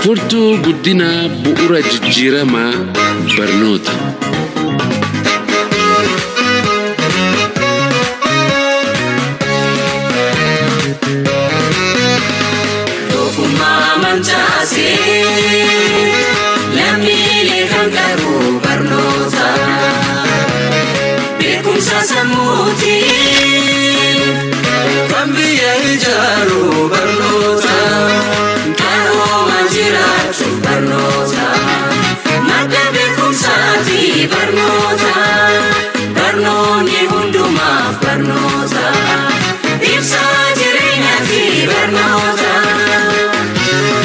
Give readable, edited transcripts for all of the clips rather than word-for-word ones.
Furtuu guddina bu'uura jijjiiramaa barnoota. Doofummaa mancaasee lammiilee kan qabu barnoota. Beekumsa sammuutiin kan biyya ijaaru barnoota. Barnoota, madda beekumsaati barnoota, barnoonni hundumaaf barnoota, ibsaa jireenyaati barnoota.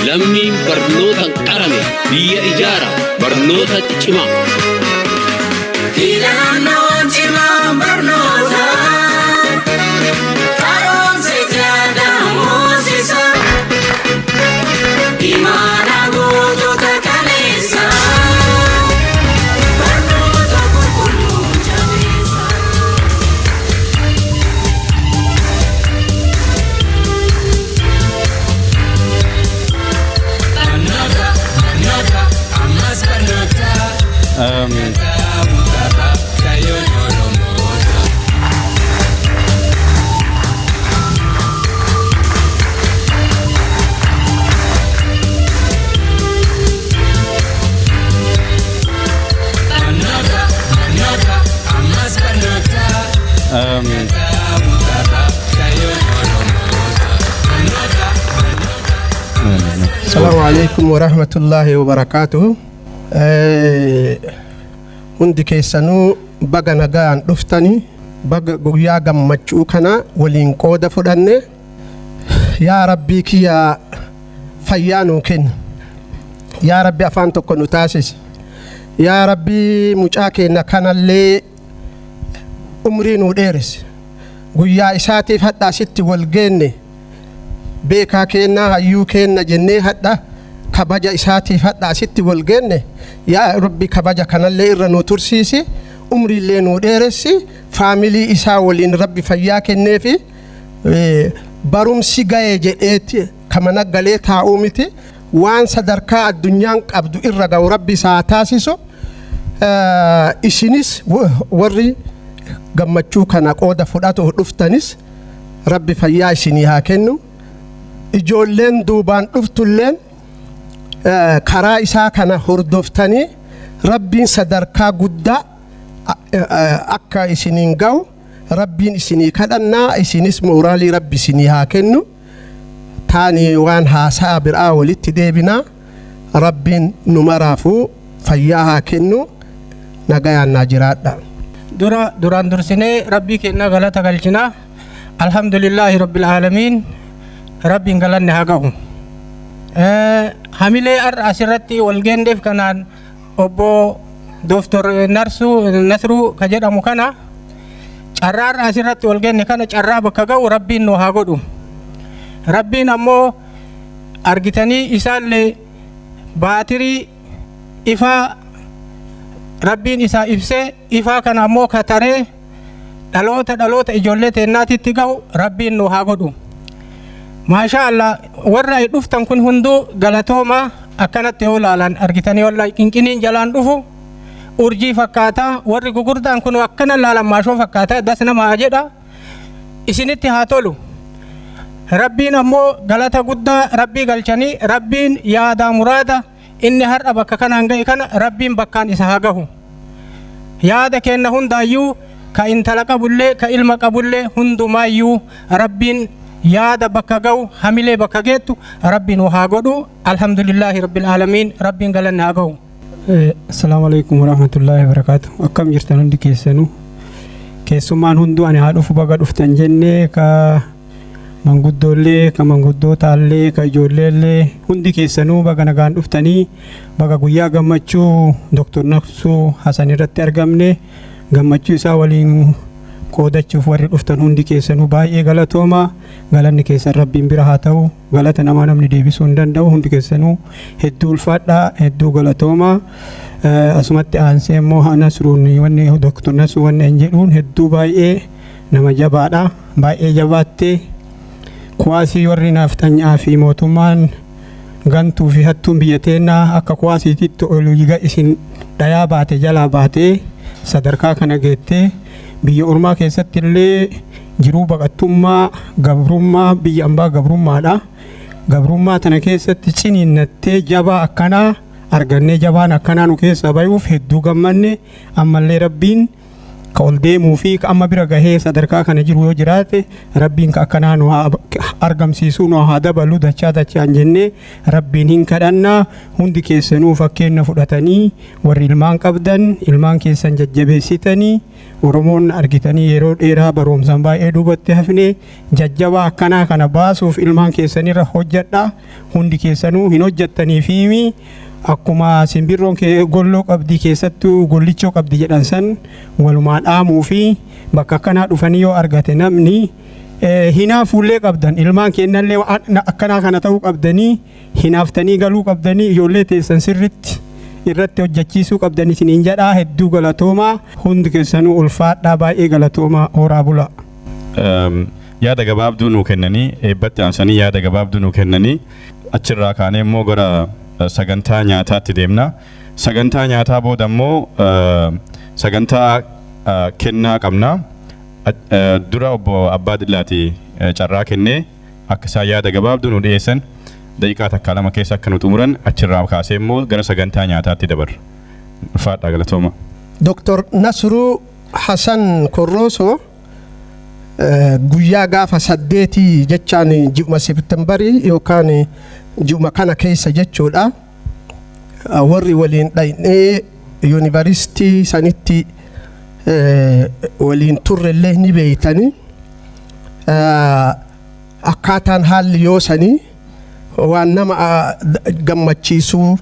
Lammiin barnoota qarame biyya ijaara barnoota cimaa. Filannoon cimaa barnoota, karoomsa jaadaan moosisa. Imaana gootota kaleessa barnoota qulqulluu jabeessa. Barnoota ammas barnoota. Assalamualaikum warahmatullahi wabarakatuh. Hundi keessanuu baga nagaan dhuftanii baga guyyaa gammachuu kana waliin qooda fudhanne. Yaa Rabbii kiyya fayyaa nuu kenni. Yaa Rabbi afaan tokko nu taasisi. Yaa Rabbi mucaa keenya kanallee umrii nuu dheerisi. Guyyaa isaatiif hadhaa sitti wal geenne beekaa keenna hayyuu keenna jennee hadha kabaja isaatiif hadhaa sitti wal geenne. Yaa Rabbi kabaja kanallee irra nuu tursiisi, umriillee nuu dheeressi, faamilii isaa waliin Rabbi fayyaa kenneefi barumsi ga'ee jedheeti kamana galee taa'uu miti. Waan sadarkaa addunyaan qabdu irra ga'u Rabbi isaa taasisu. Isinis warri gammachuu kana qooda fudhatu dhuftanis Rabbi fayyaa isinii haa kennu. Ijoolleen duubaan dhuftulleen karaa isaa kana hordoftanii Rabbiin sadarkaa guddaa akka isiniin ga'u Rabbiin isinii kadhannaa. Isinis mooraalii Rabbi isinii haa kennu. Taani waan haasaa biraa walitti deebinaa. Rabbiin nu maraafuu fayyaa haa kennu. Nagayaan naa jiraadha. duraan dursinee Rabbii keenya galata galchina. Alhamdulillahi rabbil aalamiin. Rabbiin galanne haa ga'u. Hamilee asirratti walgeendeef kanaan obbo Dr. Nasruu ka jedhamu kana carraa asirratti walgeenne kana carraa bakka ga'u Rabbiin nu haa godhu. Rabbiin ammoo argitanii isaallee baatirii ifaa Rabbiin isaa ibsee ifaa kana ammoo kataree dhaloota ijoollee teennaatitti ga'u Rabbiin nu haa godhu. Maasha Allah warra ay dhuftan kun hunduu galatooma akkanatti yoo laalan argitanii wallahi qinqiniin jalaan dhufu urjii fakkaata. Warri gugurdaan kun akkana laalan maashoo fakkaata das nama jedha. Isinitti haa tolu. Rabbiin ammoo galata guddaa Rabbii galchanii Rabbiin yaada muraada inni har'a bakka kanaan ga'e kana Rabbiin bakkaan isa haa gahu. Yaada kenna hundaayyuu ka intala qabullee ka ilma qabullee hundumaayyuu Rabbiin yaada bakka ga'u hamilee bakka geettu Rabbiin haa godhu. Alhamdulillahi rabbil aalamiin. Rabbiin galanne haa gahu. Assalamu alaikum warahmatullahi wabarakatuh. Akkam jirtan hundi keessanuu. Keessummaan hunduu ani haa dhufu baga dhuftan jennee ka manguddoolee ka manguddootallee ka ijoolleellee hundi keessanuu baga nagaan dhuftanii baga guyyaa gammachuu Dr. Nasruu Hasan irratti argamne gammachuu isaa waliin qoodachuuf warri dhuftan hundi keessanuu baay'ee galatooma. Galanni keessan Rabbiin bira haa ta'u. Galata namaa namni deebisuu hin danda'u. Hundi keessanuu hedduu ulfaadhaa, hedduu galatooma. Asumatti aansee immoo Nasruun wanni Dr. Nasruu wanni hin jedhuun hedduu baay'ee nama jabaadha. Baay'ee jabaattee kuwaasii warri naftanyaa fi mootummaan gantuu fi hattuun biyya teenyaa akka kuwaasiititti oliiga isin dhayaa baate jalaa baatee sadarkaa kana geettee biyya ormaa keessatti illee jiruu baqattummaa gabrummaa biyya ambaa gabrummaadha. Gabrummaa tana keessatti ciniinnattee jabaa akkanaa argannee jabaan akkanaa nu keessa bayuuf hedduu gammanne. Ammallee Rabbiin ka ol deemuu fi ka amma bira gahee sadarkaa kana jiru yoo jiraate Rabbiin ka akkanaa nu argamsiisuu nu haa dabalu dachaan jennee Rabbiin hin kadhannaa. Hundi keessanuu fakkeenya fudhatanii warri ilmaan qabdan ilmaan keessan jajjabeessitanii Oromoon argitanii yeroo dheeraa barumsaan baay'ee duubatti hafne jajjabaa akkanaa kana baasuuf ilmaan keessanirra hojjedha. Hundi keessanuu hin hojjettanii fi akkuma simbirroon golloo qabdi keessattuu gollichoo qabdi jedhan san walumaan dhaamuu fi bakka akkanaa dhufanii yoo argate namni hinaafuullee qabdan ilmaan kennallee akkanaa kana ta'uu qabdanii hinaaftanii galuu qabdanii ijoollee teessan sirritti irratti hojjechiisuu qabdanii isiniin jedhaa. Hedduu galatoomaa. Hundi keessanuu ulfaadhaa baay'ee galatoomaa. Horaa bula. Yaada gabaabduu nuu kennanii eebbatti aansanii yaada gabaabduu nuu kennanii achirraa kaanee immoo gara sagantaa nyaataatti deemna. Sagantaa nyaataa booda immoo sagantaa kennaa qabna. Dura obbo Abbaa Dillaati carraa kennee akka isaan yaada gabaabduu nu dhiyeessan daqiiqaa takka lama keessa akka nu xumuran achirraa kaasee immoo gara sagantaa nyaataatti dabarra. Ulfaadhaa galatooma. Dr. Nasruu Hasan Korroosoo guyyaa gaafa 8 jechaan ji'uma Seeptembarii yookaan ji'uma kana keessa jechuudha. Warri waliin dhaynee yuunivarsiitii sanitti waliin turrellee ni beeytanii akkaataan haalli yoo sanii waan nama gammachiisuu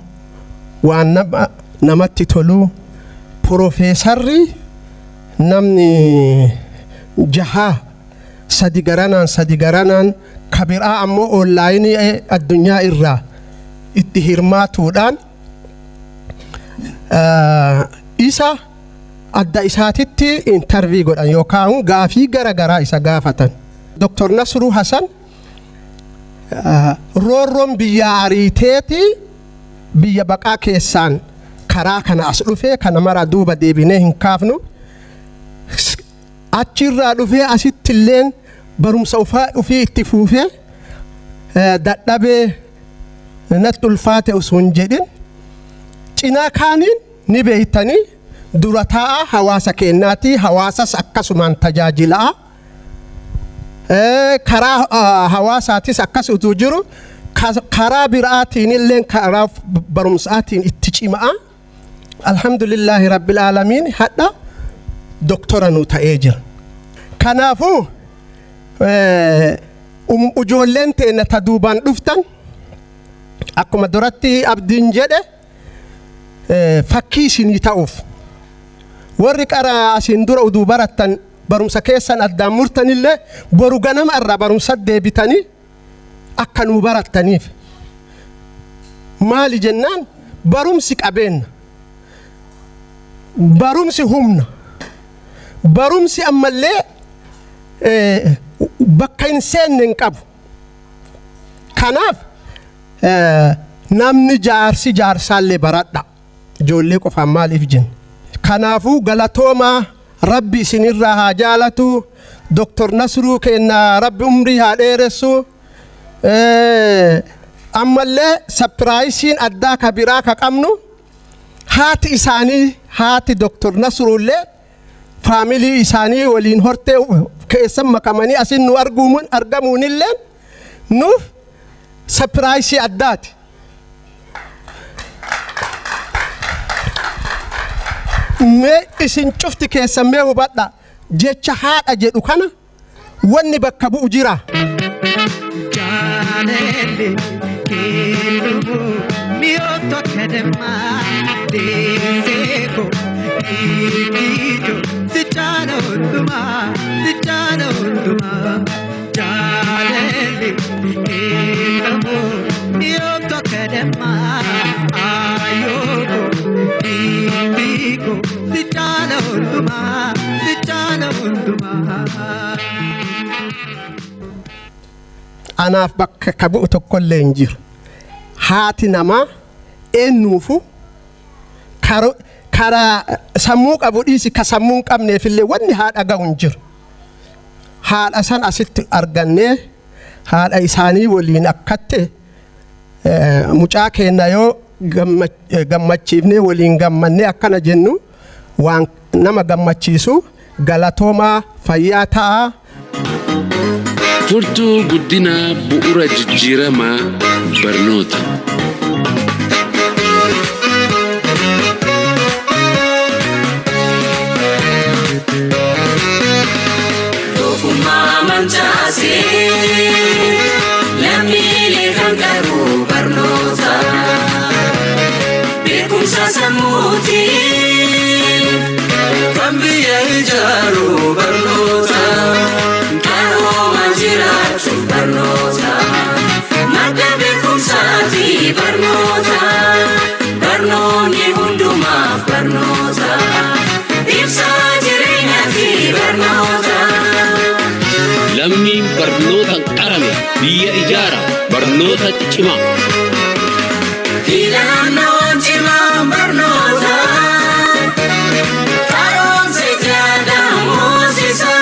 waan namatti toluu Profeesarri namni jaha sadi garanaan kabiraa ammoo onlaayinii addunyaa irraa itti hirmaatuudhaan isa adda isaatitti intervii godhan yookaan gaafii garagaraa isa gaafatan. Dr. Nasruu Hasan roorroon biyya ariiteeti biyya baqaa keessaan karaa kana as dhufee kana mara duuba deebinee hin kaafnu achirraa dhufee asitti illeen barumsa ufii itti fuufee dadhabee natti ulfaate osoo hin jedhin cinaa kaaniin ni beeytanii dura taa'aa hawaasa keenyaati. Hawaasas akkasumaan tajaajilaa karaa hawaasaatis akkas utuu jiru karaa biraatiin illee karaa barumsaatiin itti cimaa. Alhamdulillahi rabbil aalamiin hadha doktora nu ta'ee jira. Kanaafuu ijoolleen teenya ta duubaan dhuftan akkuma duratti abdiin jedhe fakkii isinii ta'uuf warri qara asin dura uduu barattan barumsa keessan addaan murtanillee boru ganama irraa barumsa deebitanii akka nuu barattaniif. Maali jennaan barumsi qabeenya, barumsi humna, barumsi ammallee bakka hin seenne hin qabu. Kanaaf namni jaarsaallee baradha ijoollee qofaan maaliif jenna. Kanaafuu galatoomaa Rabbi isinirraa haa jaalatu. Dr. Nasruu kenna Rabbi umrii haa dheeressu. Ammallee sapiraayisiin addaa kabiraa ka qabnu haati isaanii haati Dr. Nasruullee faamilii isaanii waliin hortee keessan makamanii asin nu argamuunillee nuuf sapiraayisii addaati. Mee isin cufti keessan mee hubadha jecha haadha jedhu kana wanni bakka bu'u jira. Janelle kilubu mioto kedema deseko ikijo sichano tuma ilmu mioto kedema ayoko biko sichala unduma anaaf bakka ka bu'u tokkollee hin jiru. Haati namaa eenyuufu karaa sammuu qabu dhiisi ka sammuu hin qabneefillee wanni haadha ga'u hin jiru. Haadha san asitti argannee haadha isaanii waliin akkatte mucaa keenya yoo gammachiifnee waliin gammannee akkana jennu waan nama gammachiisu galatoomaa fayyaa ta'a. Furtuu guddina bu'uura jijjiiramaa barnoota. Doofummaa mancaasee lammiilee kan qabu barnoota. Beekumsa sammuutiin kan biyya ijaaru barnoota. Qaroomaan jiraachuuf barnoota. Madda beekumsaati barnoota. Barnoonni hundumaaf barnoota. Ibsaa jireenyaati barnoota. Lammiin barnootaan qarame biyya ijaara barnoota cimaa. Filannoon cimaan barnoota. Qaroomsi jaadaan moosisa.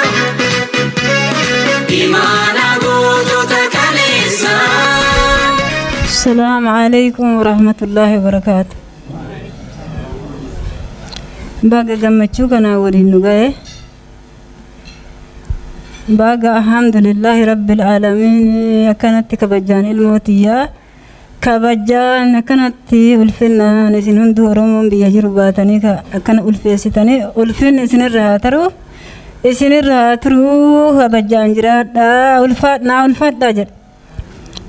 Imaana gootota kaleessa. السلام عليكم ورحمة الله وبركاته. باقا قمتشو كنا ورين نقاية باقا الحمد لله رب العالمين كانت كبجان الموتية كبجان كانت ألفنا نسين هندو رومون بيجر باتني كان ألفيستني ألفين نسين الرهاترو نسين الرهاترو كبجان جراد ألفات داجر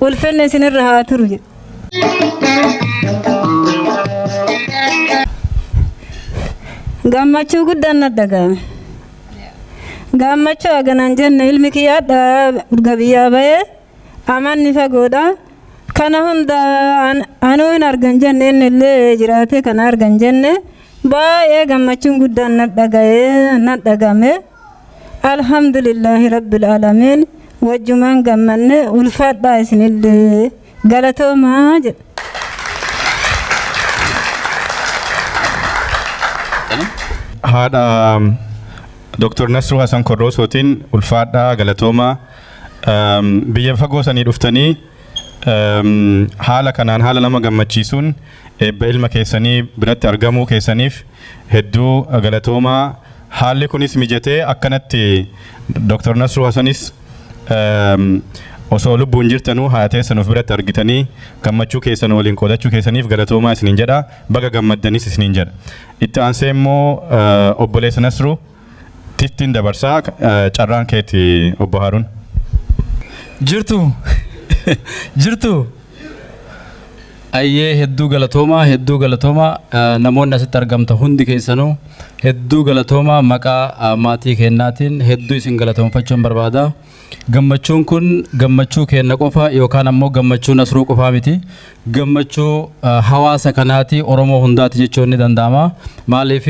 ألفين نسين الرهاترو جر gammachuu guddaan dhagahame gammachuu haganaan jenne ilmi kiyyaadha urga biyyaa bahee amanni fagoodha kana hunda anuu hin argan jenne inni illee jiraate kana argan jenne baay'ee gammachuun guddaan dhagahame alhamdulillahi rabbil aalamiin wajjumaan gammanne ulfaadhaa isinillee galatoomaa jedha. Haadha Dr. Nasru Hassan Korroosotiin ulfaadhaa galatoomaa biyya fagoo sanii dhuftanii haala kanaan haala nama gammachiisuun eebba ilma keessanii biratti argamuu keessaniif hedduu galatoomaa. Haalli kunis mijatee akkanatti Dr. Nasru Hassanis osoo lubbuun jirtanuu haatee sanuuf biratti argitanii gammachuu keessan waliin qoodachuu keessaniif galatoomaa isiniin jedha. Baga gammaddanis isiniin jedha. Itti aansee immoo obboleessa Nasru tittiin dabarsaa carraan keeti obbo Haaruun. Jirtu ayyee hedduu galatoomaa namoonni asitti argamta hundi keessanuu hedduu galatoomaa maqaa maatii kennaatiin hedduu isin galatoomfachuun barbaada. Gammachuun kun gammachuu kenna qofa yookaan ammoo gammachuu Nasruu qofaa miti. Gammachuu hawaasa kanaati Oromoo hundaati jechuun ni danda'ama. Maaliif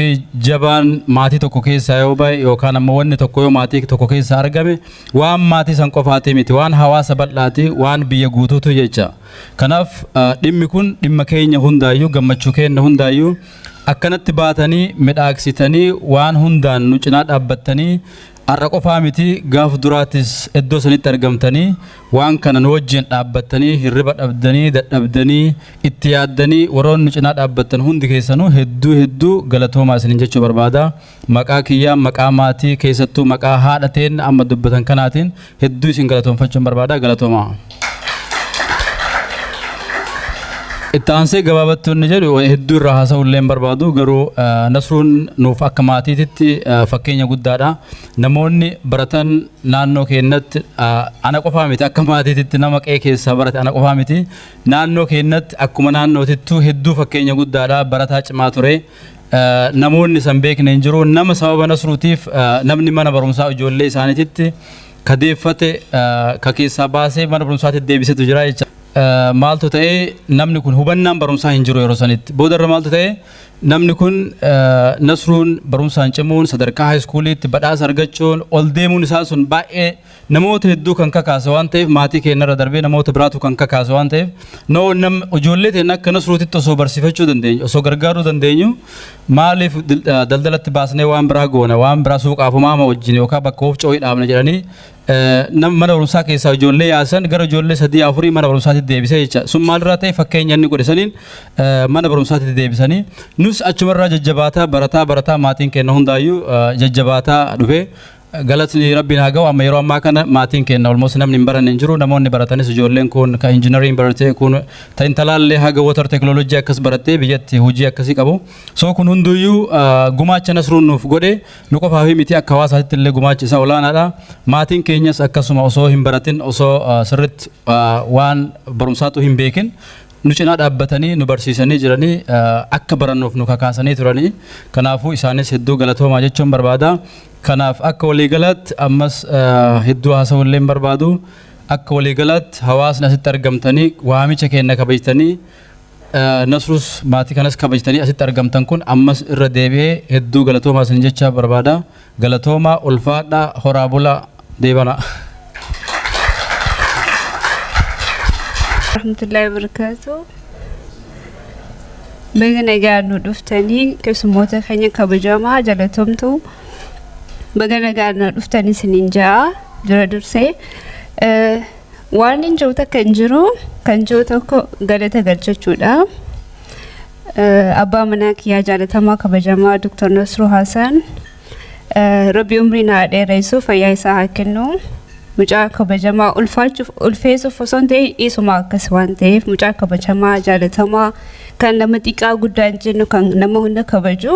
jabaan maatii tokko keessaa yoo bahe yookaan ammoo wanni tokko yoo maatii tokko keessaa argame waan maatii san qofaati miti waan hawaasa bal'aati waan biyya guutuutu jecha. Kanaaf dhimmi kun dhimma keenya hundaayyuu gammachuu kenna hundaayyuu akkanatti baatanii midhaagsitanii waan hundaan nu cinaa dhaabbattanii arra qofaa miti gaaf duraatis iddoo sanitti argamtanii waan kana nu wajjin dhaabbattanii hirriba dhabdanii dadhabdanii itti yaaddanii warroonni cinaa dhaabbattan hundi keessanuu hedduu galatoomaa isiniin jechuu barbaada. Maqaa kiyyaa maqaa maatii keessattuu maqaa haadhateen amma dubbatan kanaatiin hedduu isin galatoomfachuun barbaada. Galatoomaa. Itti aansee gabaabattuu inni jedhu hedduu irraa haasa'ullee barbaadu garuu Nasruun nuuf akka maatiititti fakkeenya guddaadha. Namoonni baratan naannoo keenyatti ana qofaa miti akka maatiititti nama qe'ee keessaa barate ana qofaa miti naannoo keenyatti akkuma naannootittuu hedduu fakkeenya guddaadha. Barataa cimaa ture. Namoonni san beekne hin jiru nama sababa Nasruutiif namni mana barumsaa ijoollee isaaniititti kadeeffate ka keessaa baasee mana barumsaatti deebisetu jira jecha. Maaltu ta'ee namni kun hubannaan barumsaa hin jiru yeroo sanitti. Boodarra maaltu ta'ee namni kun Nasruun barumsaan cimuun sadarkaa haayiskuuliitti badhaasa argachuun ol deemuun isaa sun baay'ee namoota hedduu kan kakaase waan ta'eef maatii keenyarra darbee namoota biraatu kan kakaase waan ta'eef ijoollee teenya akka Nasruutitti osoo barsiifachuu dandeenyu osoo gargaaruu dandeenyu maaliif daldalatti baasnee waan biraa goona waan biraa suuqaaf maama wajjin yookaan bakka of coo'ii dhaabna jedhanii mana barumsaa keessaa ijoollee yaasan gara ijoollee 3-4 mana barumsaatti deebisee jecha sun maalirraa ta'e fakkeenya inni godhe saniin mana barumsaatti deebisanii nus achumarraa jajjabaataa barataa maatiin keenya hundaayyuu jajjabaataa dhufee galatni rabbiin haa ga'u amma yeroo ammaa kana maatiin keenya almost namni hin baranne hin jiru namoonni baratanis ijoolleen kun ka injinariin baratee kun ta intalaallee haga water teknoolojii akkas barattee biyyatti hojii akkasii qabu soo kun hunduyyuu gumaacha Nasruun nuuf godhe nu qofaa fi miti akka hawaasaatti illee gumaachi isaa olaanaadha maatiin keenyas akkasuma osoo hin baratin osoo sirritti waan barumsaatu hin beekin nu cinaa dhaabbatanii nu barsiisanii jiranii akka barannuuf nu kakaasanii turanii kanaafuu isaanis hedduu galatoomaa jechuun barbaada. Kanaaf akka waliigalaatti ammas hedduu haasawullee barbaadu akka waliigalaatti hawaasni asitti argamtanii waamicha keenya kabajtanii Nasruus maatii kanas kabajtanii asitti argamtan kun ammas irra deebi'ee hedduu galatoomaa isin jecha barbaada. Galatoomaa ulfaadhaa horaa bulaa deebana. Rahmatullahi wa barakatuh. Baga nagaa nu dhuftanii keessummoota keenya kabajamaa jalatamtu. Baga nagaa nu dhuftanii isiniin ja'a dura dursee waan hin jiru takka hin jiru kan jiru tokko galata galchachuudha. Abbaa manaa kiyyaa jaalatamaa kabajamaa Dr. Nasruu Hasan Rabbi umrii naa dheereessuuf fayyaa isaa haa kennu. Mucaa kabajamaa ulfeessuuf osoo hin ta'in dhiisuma akkas waan ta'eef mucaa kabajamaa jaalatamaa kan nama xiqqaa guddaa hin jennu kan nama hunda kabaju.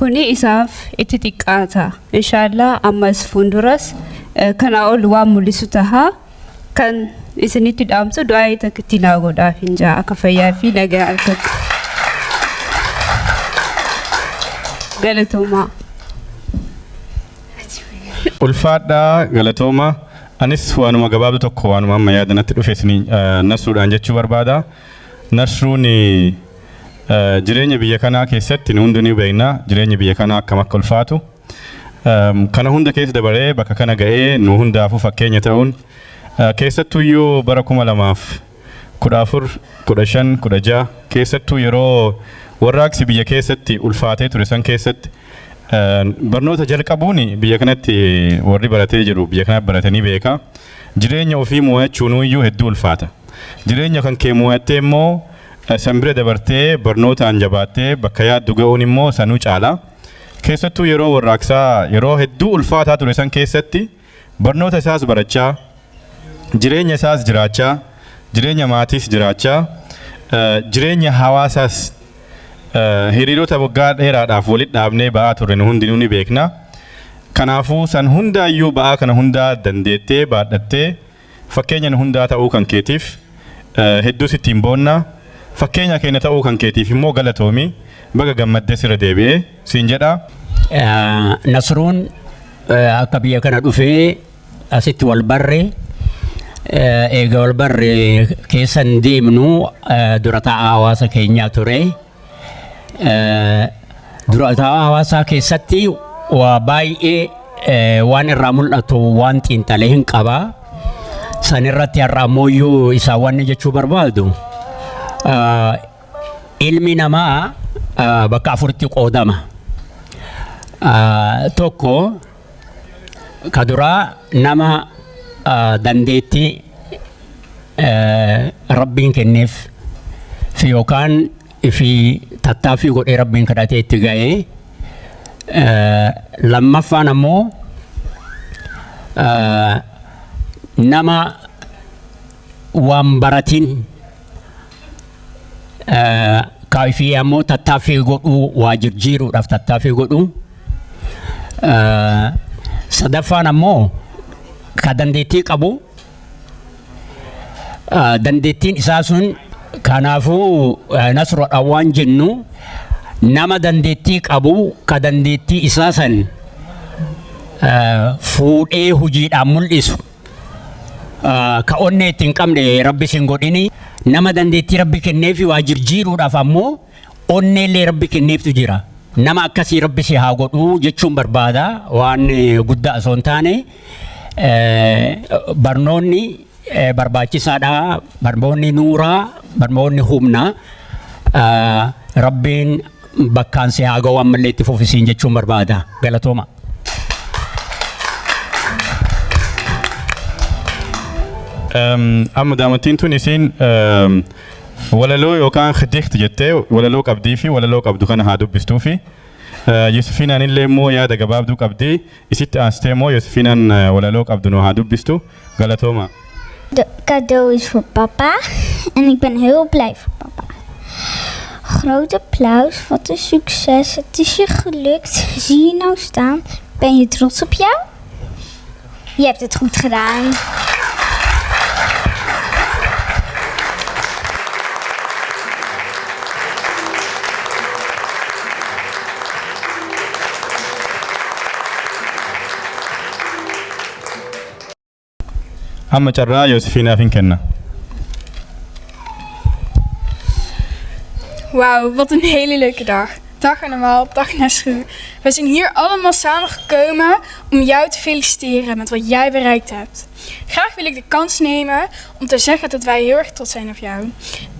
Kuni isaaf itti xiqqaata. Inshaallah ammas fuulduras kana ol waan mul'isu taha kan isinitti dhaamsu du'aa takkitti naa godhaaf hin jaa akka fayyaa fi nagaa argatu. Galatoomaa. Ulfaadhaa galatooma anis waanuma gabaabdu tokko waanuma amma yaadanatti dhufe isin Nasruudhaan jechuu barbaada. Nasruun jireenya biyya kanaa keessatti nu hundinuu beekna jireenya biyya kanaa akkam akka ulfaatu kana hunda keessa dabaree bakka kana ga'ee nu hundaafuu fakkeenya ta'uun keessattuu yoo bara 2014 15 16 keessattuu yeroo warraaqsi biyya keessatti ulfaatee ture san keessatti barnoota jalqabuun biyya kanatti warri baratee jiru biyya kanatti baratanii beeka jireenya ofii mo'achuun iyyuu hedduu ulfaata jireenya kan kee mo'attee immoo sanbira dabartee barnootaan jabaattee bakka yaaddu ga'uun immoo sanuu caala keessattuu yeroo warraaqsaa yeroo hedduu ulfaataa ture san keessatti barnoota isaas barachaa jireenya isaas jiraachaa jireenya maatiis jiraachaa jireenya hawaasaas hiriirota waggaa dheeraadhaaf walitti dhaabnee ba'aa turre nu hundinuu ni beekna. Kanaafuu san hundaayyuu ba'aa kana hundaa dandeettee baadhattee fakkeenya nu hundaa ta'uu kan keetiif hedduu sittiin boonna fakkeenya keenya ta'uu kan keetiif immoo galatoomi baga gammaddee sirra deebi'ee siin jedha. Nasruun akka biyya kana dhufee asitti wal barre eega wal barre keessan deemnu dura taa'aa hawaasa keenyaa ture. Dura taa'aa hawaasaa keessatti waa baay'ee waan irraa mul'atu waan xiinxalee hin qabaa. San irratti har'a ammoo isaa waan jechuu barbaadu ilmi namaa bakka afuritti qoodama. Tokko ka duraa nama dandeettii rabbiin kenneef fi yookaan fi tattaaffii godhee rabbiin kadhatee itti ga'ee lammaffaan ammoo nama waan baratiin kaafii ammoo tattaaffii godhuu waa jijjiiruudhaaf tattaaffii godhuu sadaffaan ammoo ka dandeettii qabu dandeettiin isaa sun kanaafuu Nasruudhaan waan jennu nama dandeettii qabu ka dandeettii isaa san fuudhee hojiidhaan mul'isu ka onnee ittiin qabne rabbi sin godhini nama dandeettii rabbi kenneefi waa jijjiiruudhaaf ammoo onneellee rabbi kenneeftu jira. Nama akkasii rabbi si haa godhu jechuun barbaada waan guddaa osoo hin taane barnoonni barbaachisaadha. Barnoonni nuuraa, barnoonni humna. Rabbiin bakkaan si haa ga'u ammallee itti fufisiin jechuun barbaada. Galatooma. Amma daamattiin tun isiin walaloo yookaan khiddiiqti jettee walaloo qabdii fi walaloo qabdu kana haa dubbistuu fi Yusufiinaan illee immoo yaada gabaabduu qabdii isitti aansitee immoo Yusufiinaan walaloo qabdu nu haa dubbistu. Galatooma. De cadeau is voor papa en ik ben heel blij voor papa. Groot applaus, wat een succes, het is je gelukt. Zie je nou staan? Ben je trots op jou? Je hebt het goed gedaan. Amma carraa Yusufiinaaf hin kenna. Wauw, wat een hele leuke dag. Dag allemaal, dag Nasru. We zijn hier allemaal samengekomen om jou te feliciteren met wat jij bereikt hebt. Graag wil ik de kans nemen om te zeggen dat wij heel erg trots zijn op jou.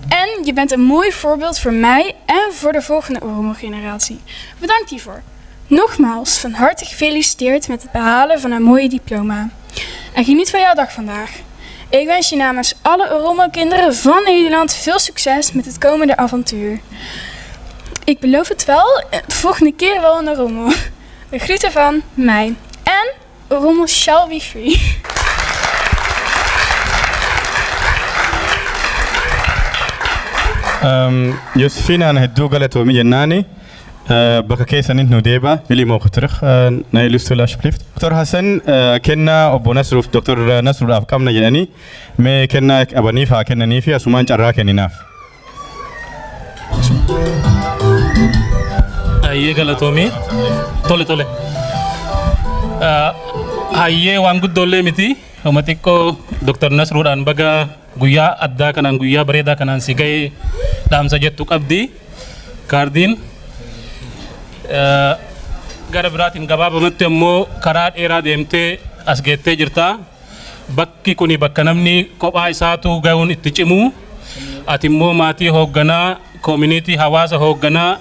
En je bent een mooi voorbeeld voor mij en voor de volgende Oromo-generatie. Bedankt hiervoor. Nogmaals, van harte gefeliciteerd met het behalen van een mooie diploma. En geniet van jouw dag vandaag. Ik wens je namens alle Oromo-kinderen van Nederland veel succes met het komende avontuur. Ik beloof het wel, de volgende keer wel een Oromo. De groeten van mij. En Oromo shall be free. Yusufiinaan hedduu galatoomii jennaani. Bakka keessanitti nu deeba ili moo terug na illustreren alsjeblieft. Dr. Hassan kenna obbo Nasruuf Dr. Nasruudhaaf qabna jedhanii mee kenna qabaniif haa kennanii fi asumaan carraa kenninaaf. Hayyee galatoomii tole. Hayyee waan guddoollee miti homa xiqqoo Dr. Nasruudhaan baga guyyaa addaa kanaan guyyaa bareedaa kanaan si ga'ee dhaamsa jettu qabdi kaardiin. Gara biraatiin gabaabamatti ammoo karaa dheeraa deemtee as geettee jirta. Bakki kuni bakka namni kophaa isaatu ga'uun itti cimu. Ati immoo maatii hoogganaa, community hawaasa hoogganaa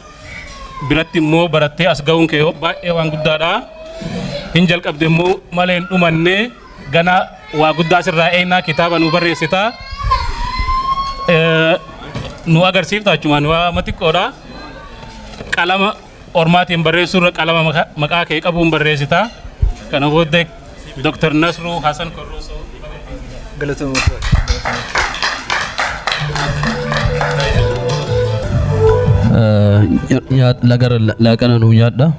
biratti immoo barattee as ga'uun kee baay'ee waan guddaadha. Hin jalqabde immoo malee hin dhumanne gana waa guddaa sirraa eenaa kitaaba nu barreessita. Nu agarsiifta achumaan waa xiqqoodha. Qalama ormaatiin barreessuurra qalama maqaa kee qabuun barreessita. Kana booddee Dr. Nasru Hassan Korroosoo galatooma. Lagar laaqana nu nyaadha.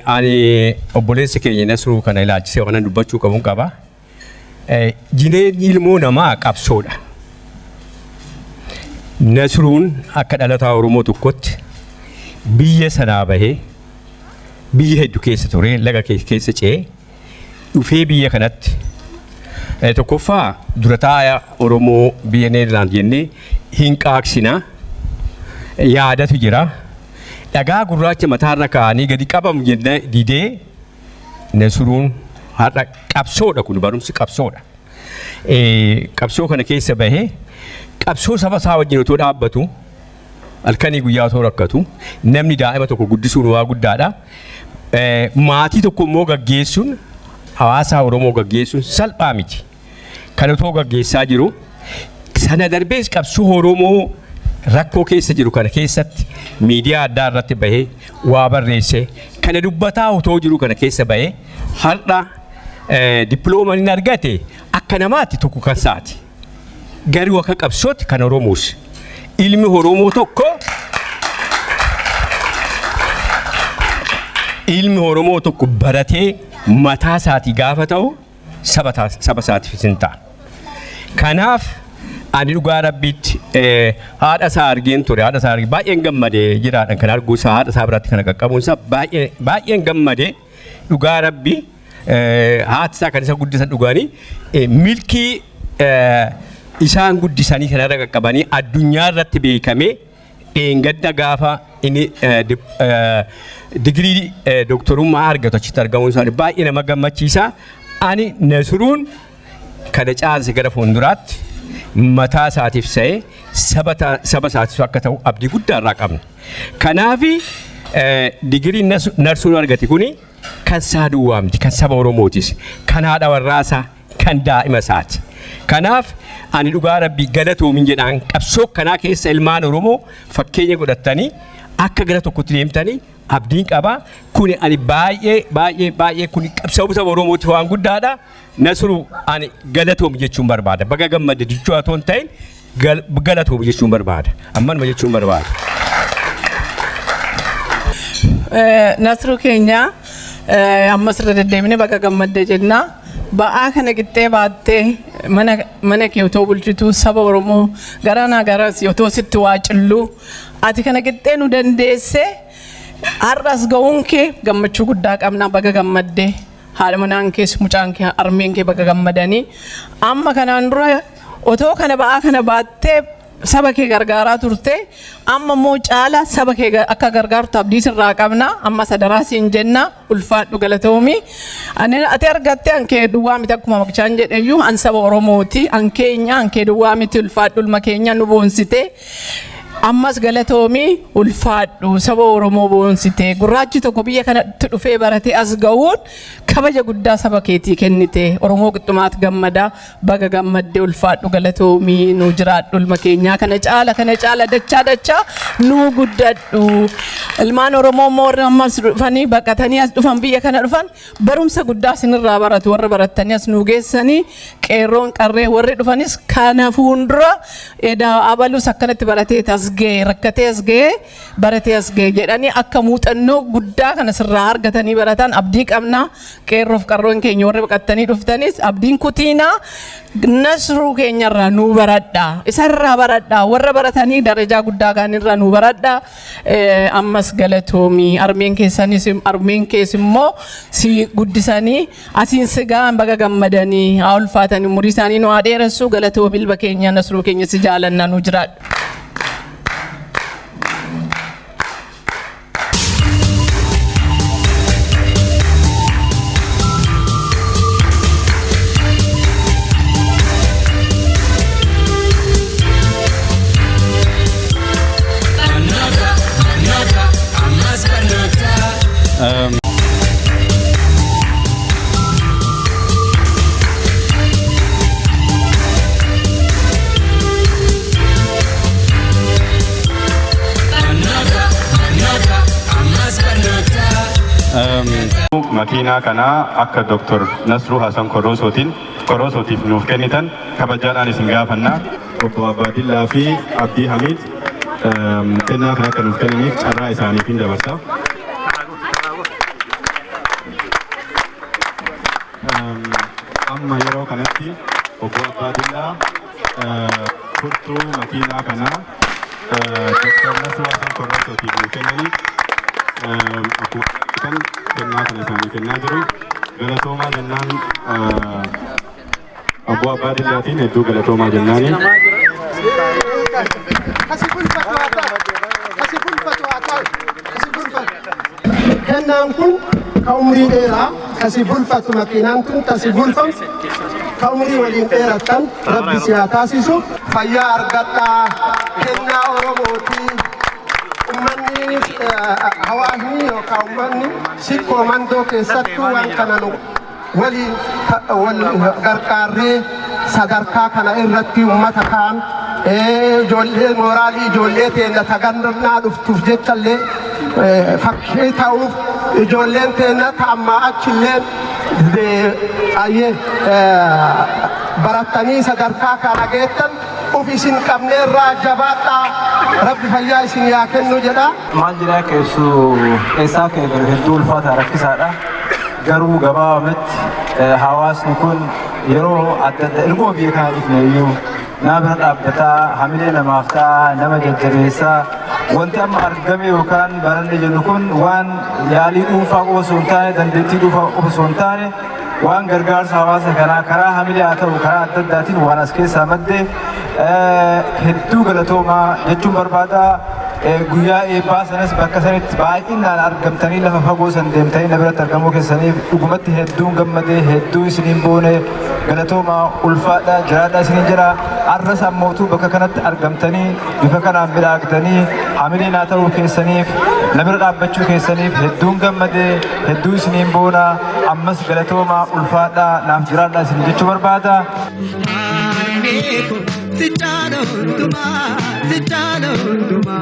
Ani obboleessi keenya Nasruu kana ilaalchisee waan dubbachuu qabuun qaba. Jireenyi ilmoo namaa qabsoodha. Nasruun akka dhalataa Oromoo tokkotti biyya sanaa bahee biyya hedduu keessa ture laga keessa ce'ee dhufee biyya kanatti tokkoffaa dura taa'aa Oromoo biyya Neerlaand jennee hin qaaqsina yaadatu jira. Dhagaa gurraacha mataarra kaa'anii gadi qabamu jennee didee Nasruun har'a qabsoodha kun barumsi qabsoodha. Qabsoo kana keessa bahee qabsoo saba isaa wajjin otoo dhaabbatu halkanii guyyaa otoo rakkatu namni daa'ima tokko guddisuun waa guddaadha. Maatii tokko immoo gaggeessuun hawaasa Oromoo gaggeessuun salphaa miti. Kan otoo gaggeessaa jiru sana darbees qabsoo Oromoo rakkoo keessa jiru kana keessatti miidiyaa addaa irratti bahee waa barreessee kana dubbataa otoo jiru kana keessa bahee har'a dippiloomaa inni argate akka namaatti tokko kan isaati. Garuu akka qabsootti kan Oromoos ilmi Oromoo tokko ilmi Oromoo tokko baratee mataa isaatii gaafa ta'u saba isaatiif hin ta'a. Kanaaf ani dhugaa rabbiitti haadha isaa argeen ture haadha isaa argee baay'een gammadee jiraadhaan kan arguu isaa haadha isaa biratti kana qaqqabuun isaa baay'een gammadee dhugaa rabbii haati isaa kan isa guddisan dhugaanii milkii isaan guddisanii kanarra qaqqabanii addunyaa irratti beekamee gadda gaafa inni digirii doktorummaa argatu achitti argamuun isaanii baay'ee nama gammachiisa. Ani Nasruun kana caalse gara fuulduraatti mataa isaatiif sa'ee saba isaatiif akka ta'u abdii guddaa irraa qabna. Kanaaf digirii Nasruun argate kuni kan isaa duwwaa miti kan saba Oromootis kan haadha warraasaa kan daa'ima isaati. Kanaaf ani dhugaa rabbii galatoomin jedhaan qabsoo kanaa keessa ilmaan Oromoo fakkeenya godhatanii akka gara tokkotti deemtanii abdiin qaba. Kuni ani baay'ee kuni qabsoo saba Oromooti waan guddaadha. Nasruu ani galatoomi jechuun barbaada. Baga gammadde jechuu otoo hin ta'in galatoomi jechuun barbaada. Ammanuma jechuun barbaada. Nasruu keenya ammas irra deddeemine baga gammadde jenna. Ba'aa kana qixxee baattee mana kee otoo bulchituu saba Oromoo garanaa garas otoo sitti waa cilluu ati kana qixxee nu dandeesse har'as ga'uun kee gammachuu guddaa qabna baga gammaddee haadha manaan kees mucaan kee armeen kee baga gammadanii amma kanaan dura otoo kana ba'aa kana baattee saba kee gargaaraa turte amma immoo caala saba kee akka gargaartu abdii sirraa qabna amma sadaraa siin jenna ulfaadhu galatoomi ati argatte ankee duwwaa miti akkuma maqchaan jedheyyuu an saba Oromooti ankeenya ankee duwwaa miti ulfaadhu ilma keenya nu boonsite ammas galatoomi ulfaadhu saba Oromoo boonsite gurraachi tokko biyya kanatti dhufee baratee as ga'uun kabaja guddaa saba keetii kennite Oromoo qixxumaat gammada baga gammadde ulfaadhu galatoomi nu jiraadhu ilma keenya kana caala dachaa nu guddadhu ilmaan Oromoo moorri ammas dhufanii baqatanii as dhufan biyya kana dhufan barumsa guddaa sinirraa baratu warra barattanii as nu geessanii qeerroon qarree warri dhufanis kana fuundura edaa abalus akkanatti baratee rakkatee as ga'ee baratee as ga'ee jedhanii akka muuxannoo guddaa kana sirraa argatanii baratan abdii qabna qeerroof qarroon keenya warri baqattanii dhuftanis abdiin kutiinaa Nasruu keenyarraa nu baradha isarraa baradha warra baratanii darajaa guddaa gaanirraa nu baradha ammas galatoomi armeen kees immoo si guddisanii asiin sigaan baga gammadanii haa ulfaatanii umurii isaanii nu haa dheeressu galatoo bilba keenya Nasruu keenya si jaalanna nu jiraadhu. Makiinaa kanaa akka Dr. Nasruu Hasan Korosootiif nuuf kennitan kabajaadhaan isin gaafannaa obbo Abbaadillaa fi Abdii Hamiid kennaa kana akka nuuf kennaniif carraa isaaniif hin dabarsa. Amma yeroo kanatti obbo Abbaadillaa furtuu makiinaa kanaa Dr. Nasruu Hasan Korosootiif nuuf kennaniif kan kennaa kana isaanii kennaa jiru galatoomaa jennaan obbo Abbaadillaatiin hedduu galatoomaa jennaani. Kennaan kun ka umrii dheeraa kasi bulfatu makiinaan kun kasi bulfam ka umrii waliin dheerattan rabbi si haa taasisu fayyaa argadhaa kennaa Oromootii. Ummanni hawaasni yookaan ummanni sikkoo mandoo keessattuu waan kana waliin gargaarree sadarkaa kana irratti uummata kaan ijoollee mooraalii ijoollee teenya tagannaa dhuftuuf jechallee fakkii ta'uuf ijoolleen teenya ta'ammaa achillee barattanii sadarkaa kana geettan ofiisin qabneerraa jabaadhaa rabbi fayyaa isin yaa kennu jedha. Maal jedhaa keessu eessaa kee hedduu ulfaataa rakkisaadha. Garuu gabaabamatti hawaasni kun yeroo adda addaa ilmoo biyya kana dhufne iyyuu nama bira dhaabbataa hamilee namaaf ta'a nama jajjabeessaa wanti amma argame yookaan baranne jennu kun waan yaalii dhuunfaa qofa osoo hin taane dandeettii dhuunfaa qofa osoo hin taane waan gargaarsa hawaasa kanaa karaa hamilee haa ta'u karaa adda addaatiin waan as keessaa madde hedduu galatoomaa jechuun barbaada. Guyyaa eebbaa sanas bakka sanitti baay'inaan argamtanii lafa fagoo san deemtanii na biratti argamuu keessaniif dhugumatti hedduun gammadee hedduu isiniin boone galatoomaa ulfaadha jiraadha isiniin jira arras ammootuu bakka kanatti argamtanii bifa kanaan midhaagdanii hamileen haa ta'uu keessaniif na bira dhaabbachuu keessaniif hedduun gammadee hedduu isiniin boona ammas galatoomaa ulfaadha naaf jiraadha isin jechuu barbaada. Sijalo duma, sijalo duma.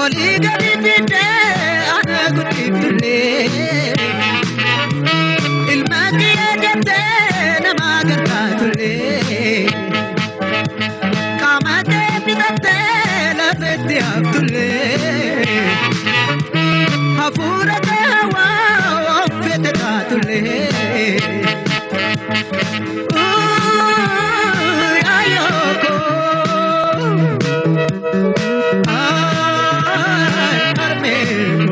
Oli gadi fide, ana gudi fide. Ilma kiye jete, nama gata tule. Lafetti Abdulle Hafura Tawa Fete Tatule Ayoko Armeko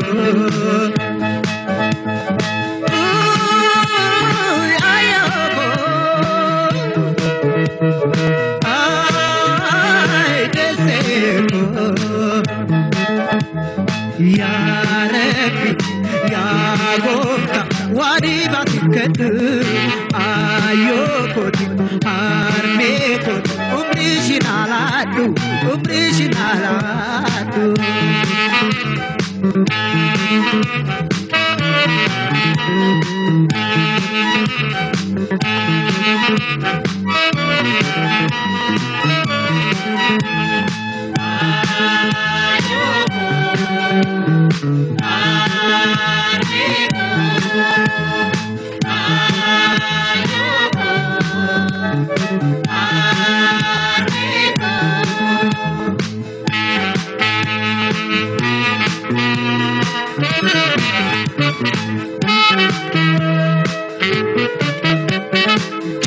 Ayoko Ya Rabbi, Ya Gota, wadi batikkat, ayo koti, harme koti, umri shinaladu, umri shinaladu.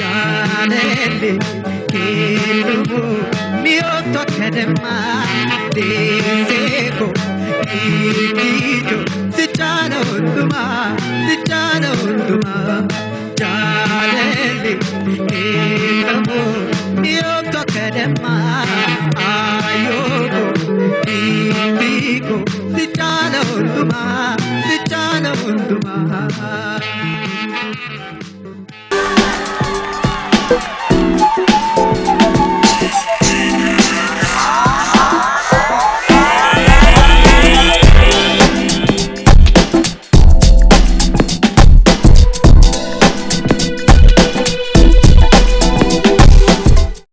Janelle, kilubu, mioto kadema, deseko, ikijo, sijano duma, Janelle, kilubu, mioto kadema, ayoko, ikijo, sijano duma.